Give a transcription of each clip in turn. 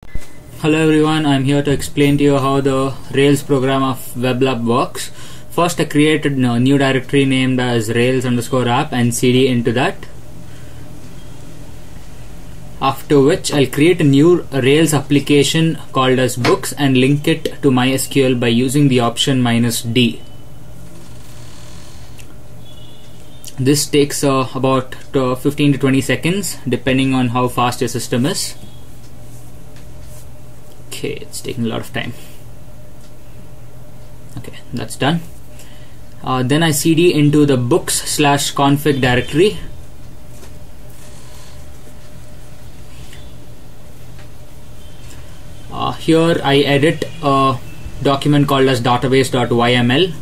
Hello everyone, I'm here to explain to you how the Rails program of WebLab works. First I created a new directory named as Rails_app and cd into that. After which I'll create a new Rails application called as books and link it to MySQL by using the option -d. This takes about 15 to 20 seconds depending on how fast your system is. Okay, it's taking a lot of time. Okay, that's done. Then I cd into the books/config directory. Here I edit a document called as database.yml.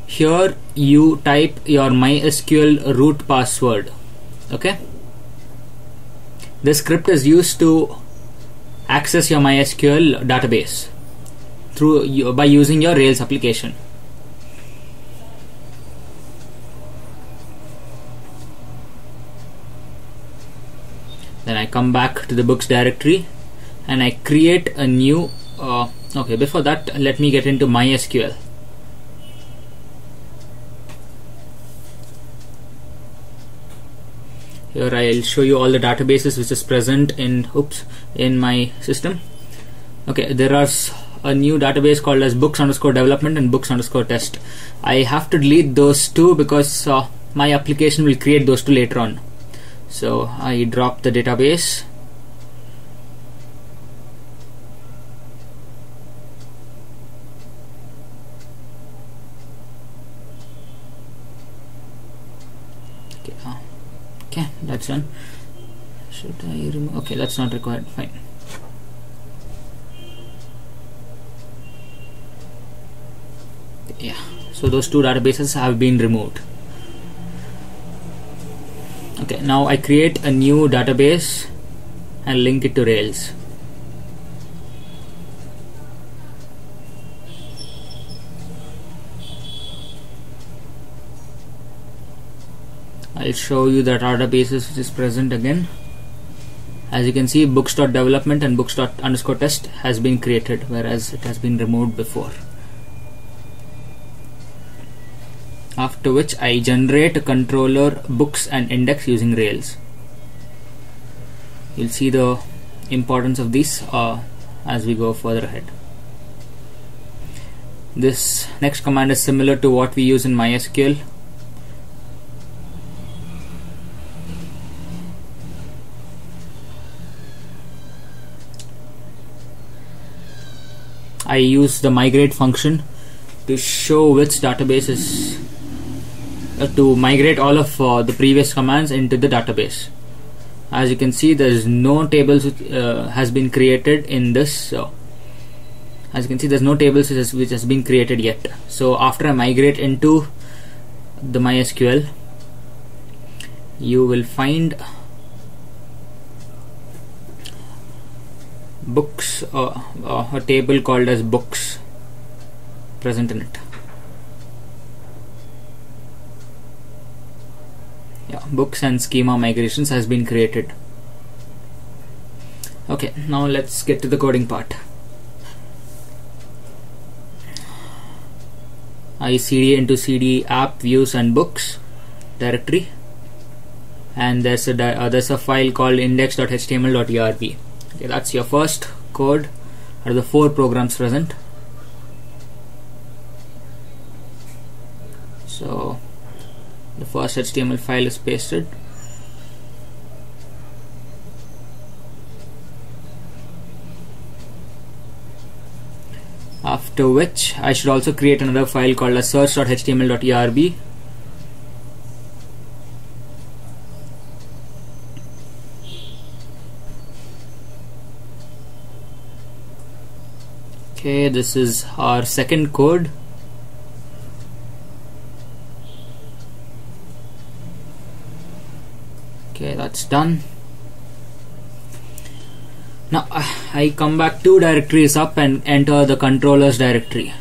Here you type your MySQL root password. Okay, this script is used to access your MySQL database by using your Rails application. Then I come back to the books directory and I create a new okay, before that let me get into MySQL. Here I'll show you all the databases which is present in my system. Okay, there are a new database called as books_development and books_test. I have to delete those two because my application will create those two later on. So I drop the database. Okay, that's done. Should I remove? Okay, that's not required. Fine. Yeah, so those two databases have been removed. Okay, now I create a new database and link it to Rails. I'll show you the databases which is present again. As you can see, books.development and books._test has been created, whereas it has been removed before. After which I generate a controller books and index using Rails. You'll see the importance of these as we go further ahead. This next command is similar to what we use in MySQL. I use the migrate function to show which database is to migrate all of the previous commands into the database. As you can see, there is no tables which has been created in this. As you can see, there's no tables which has been created yet. So after I migrate into the MySQL, you will find books, a table called as books present in it. Yeah, books and schema migrations has been created. Okay, now let's get to the coding part. I cd into cd app views and books directory, and there's a file called index.html.erb. Okay, that's your first code out of the 4 programs present. So the first HTML file is pasted. After which I should also create another file called as search.html.erb. Okay, this is our second code. Okay, that's done. Now I come back 2 directories up and enter the controllers directory.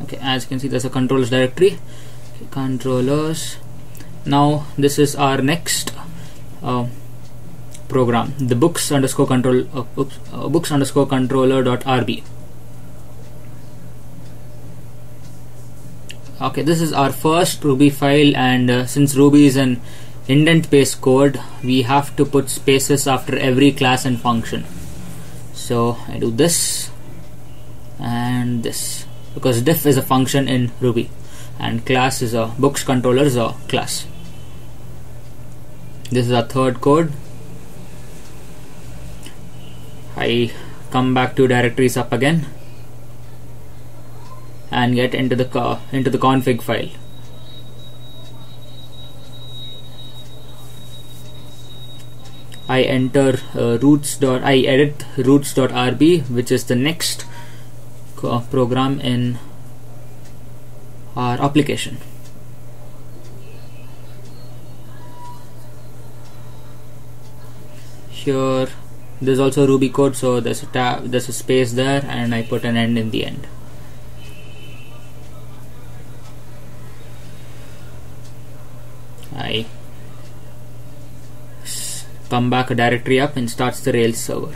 Okay, as you can see, there's a controllers directory. Okay, controllers, Now this is our next program, the books underscore controller.rb. Okay, this is our first Ruby file, and since Ruby is an indent based code, we have to put spaces after every class and function. So I do this and this, because diff is a function in Ruby and class is a books controller is a class. This is our third code. I come back to directories up again and get into the config file. I enter I edit roots.rb, which is the next program in our application. Here there's also Ruby code, so there's a space there, and I put an end in the end. I come back a directory up and starts the Rails server.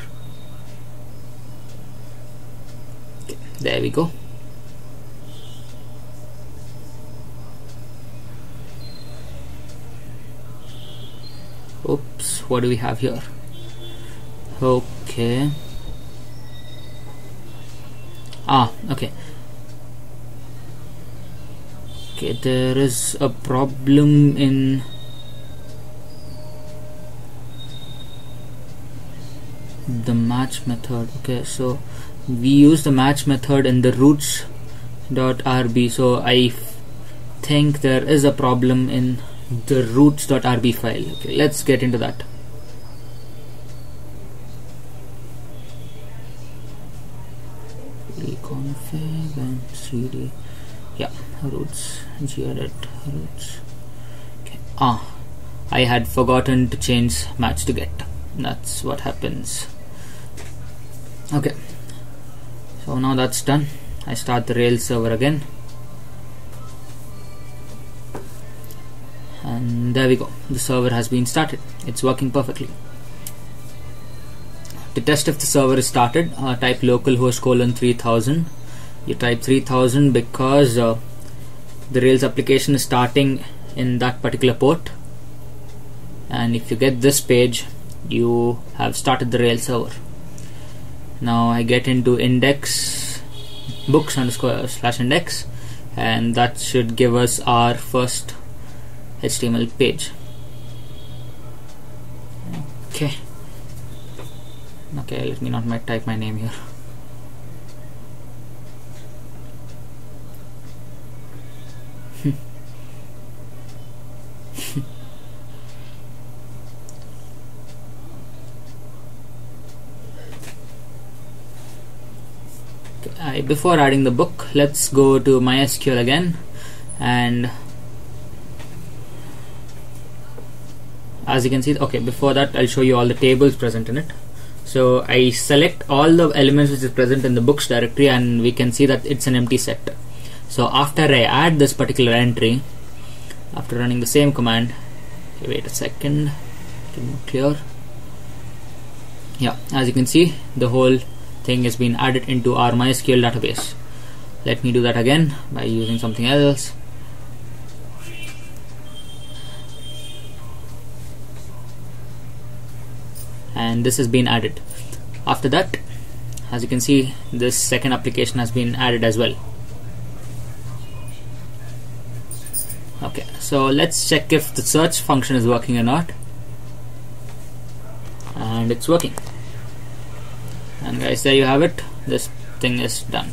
Okay, there we go. Oops, what do we have here? Okay. Okay. Okay, there is a problem in the match method. Okay, so we use the match method in the roots.rb, so I think there is a problem in the roots.rb file. Okay, let's get into that. Config and cd, yeah, roots, gedit roots. Okay. I had forgotten to change match to get. That's what happens. Okay, so now that's done. I start the Rails server again, and there we go. The server has been started. It's working perfectly. To test if the server is started, type localhost :3000. You type 3000 because the Rails application is starting in that particular port, and if you get this page, you have started the Rails server. Now I get into index books_/index, and that should give us our first HTML page. Okay, let me not type my name here. Before adding the book, let's go to MySQL again, and as you can see, okay, before that I'll show you all the tables present in it. So I select all the elements which is present in the books directory, and we can see that it's an empty set. So after I add this particular entry, after running the same command, okay, wait a second, get more clear. Yeah, as you can see, the whole thing has been added into our MySQL database. Let me do that again by using something else. And this has been added. After that, as you can see, this second application has been added as well. Okay, so let's check if the search function is working or not. And it's working. And guys, there you have it. This thing is done.